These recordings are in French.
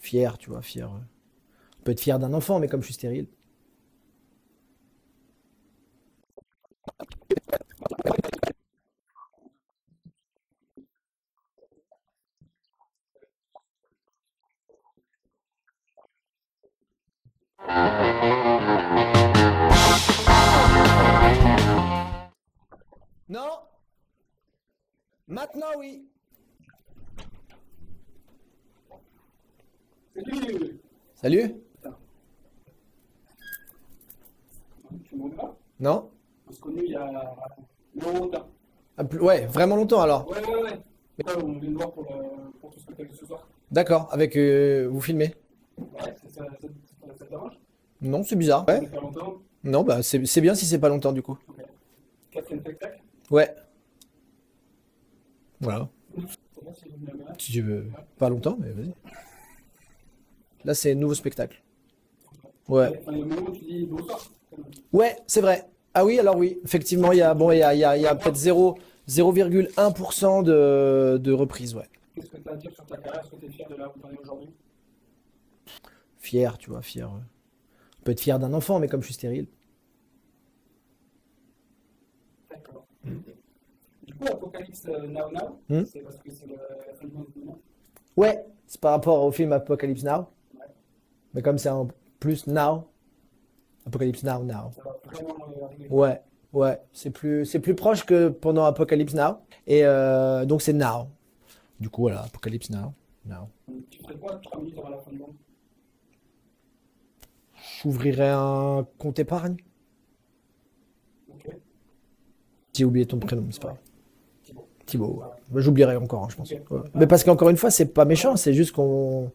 Fier, tu vois, fier. On peut être fier d'un enfant, mais comme je suis stérile. Non, maintenant oui. Salut! Salut? Putain, tu me revois? Non? On se connaît il y a longtemps. Ah, ouais, vraiment longtemps alors. Ouais. Là, on vient de voir pour tout ce spectacle de ce soir. D'accord, avec vous filmez. Ouais, ça te dérange? Non, c'est bizarre. Ça Ouais. fait longtemps. Non, bah c'est bien si c'est pas longtemps du coup. Ok. Quatrième spectacle. Ouais, voilà. C'est bien si je me mets. Si tu veux. Pas longtemps, mais vas-y. Là, c'est nouveau spectacle. Ouais. Enfin, il y a un moment où tu dis bonsoir. Ouais, c'est vrai. Ah oui, alors oui. Effectivement, il y a, bon, il y a peut-être 0,1% de reprise, ouais. Qu'est-ce que tu as à dire sur ta carrière? Est-ce que tu es fier de là où tu en es aujourd'hui? Fier, tu vois, fier. On peut être fier d'un enfant, mais comme je suis stérile. D'accord. Du coup, Apocalypse Now Now, Hmm. c'est parce que c'est la fin du monde du moment. Ouais, c'est par rapport au film Apocalypse Now. Ouais. Mais comme c'est en plus Now, Apocalypse Now, Now. Ça va vraiment arriver. Ouais, ouais, c'est plus proche que pendant Apocalypse Now. Et donc c'est Now. Du coup, voilà, Apocalypse Now, Now. Tu ferais quoi 3 minutes avant la fin du monde? J'ouvrirai un compte épargne. Ok. J'ai oublié ton prénom, c'est pas grave. Thibaut. Thibaut, ouais. Bah, j'oublierai encore, hein, je pense. Ok. Ouais. Mais parce qu'encore une fois, c'est pas méchant, c'est juste qu'on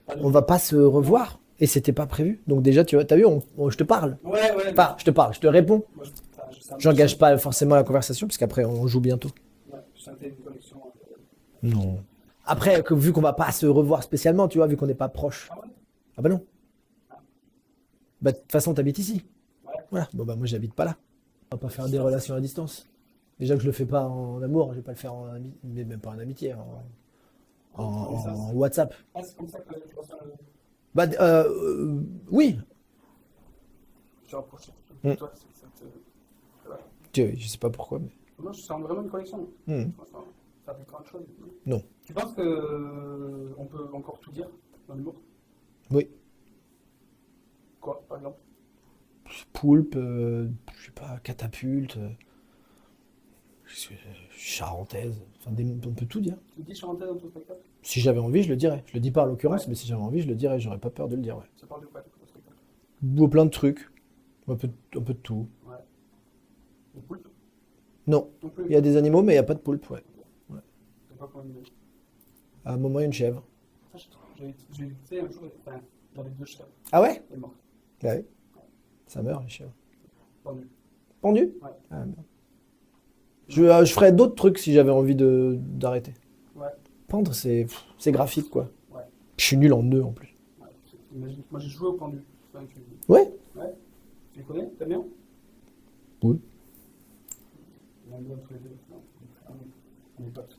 Pas de- on va pas se revoir. Et c'était pas prévu. Donc déjà, tu vois, t'as vu, je te parle. Ouais. Enfin, je te parle, je te réponds. Moi, ça me- J'engage pas forcément la conversation, parce qu'après, on joue bientôt. Ouais, je sentais une connexion. Non. Après, vu qu'on va pas se revoir spécialement, tu vois, vu qu'on n'est pas proche. Ah ouais? Ah bah non. Bah de toute façon, t'habites ici. Ouais. Voilà. Bon bah moi, j'habite pas là. On va pas faire des relations à distance. Déjà que je le fais pas en amour, je vais pas le faire en amitié, mais même pas en amitié, en WhatsApp. Ah, c'est comme ça que tu ressens le. Bah oui. Tu rapproches. Hmm. Toi, ça te. Ouais. Je sais pas pourquoi, mais. Moi, je sens vraiment une connexion. Hmm. Franchement, ça fait grande chose. Non. Tu penses que on peut encore tout dire dans l'humour? Oui. Quoi, par exemple? Poulpe, je sais pas, catapulte, charentaise. Enfin, on peut tout dire. Tu dis charentaise dans ton spectacle? Si j'avais envie, je le dirais. Je le dis pas en l'occurrence, Ouais. mais si j'avais envie, je le dirais. J'aurais pas peur de le dire, ouais. Ça parle de quoi, ton spectacle? Plein de trucs. Un peu de tout. Ouais. Le poulpe? Non. Non plus. Il y a des animaux, mais il n'y a pas de poulpe, ouais. C'est pas comment il est. À un moment, il y a une chèvre. Ça, j'ai écouté un jour, enfin, j'avais 2 chèvres. Ah ouais? Elle est morte. Bah oui. Ça meurt, les chèvres. Pendu. Pendu? Ouais. Ah, merde. Je ferais d'autres trucs si j'avais envie d'arrêter. Ouais. Pendre, c'est graphique, quoi. Ouais. Je suis nul en nœuds, en plus. Ouais. Imagine, moi, j'ai joué au pendu. Enfin, Ouais? Ouais. Tu les connais? T'aimes bien? Oui. On aime bien tous les deux. Non. On est potes.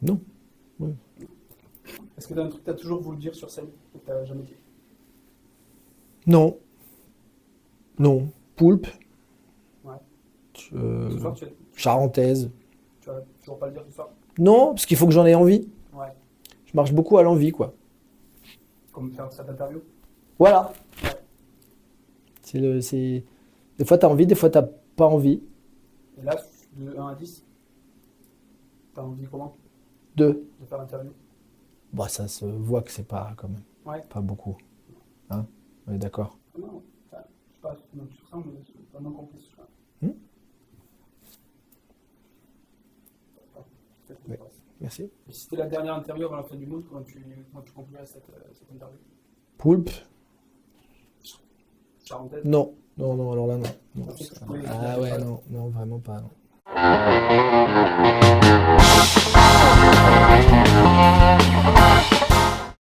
Non. Est-ce que t'as un truc que t'as toujours voulu dire sur scène et que t'as jamais dit? Non. Non. Poulpe. Ouais. Euh, Ce soir, tu charentaise. vas toujours pas le dire ce soir? Non, parce qu'il faut que j'en ai envie. Ouais. Je marche beaucoup à l'envie, quoi. Comme faire cette interview? Voilà. Ouais. Des fois, t'as envie, des fois, t'as pas envie. Et là, de 1 à 10, t'as envie comment? Deux. De faire l'interview? Bah, ça se voit que c'est pas, quand même. Ouais. Pas beaucoup. Hein? On est d'accord. Ah non, enfin, je sais pas comment tu ressens, mais j'ai vraiment compris ce choix. Hmm. Peut-être que Ouais. ça passe. Merci. Et si c'était la dernière interview avant la fin du monde, comment tu conclurais cette interview? Poulpe? Charentaise? Non. Non, non, alors là, non. Non. Ok, je pouvais- Ah ouais, non, non, vraiment pas. Non.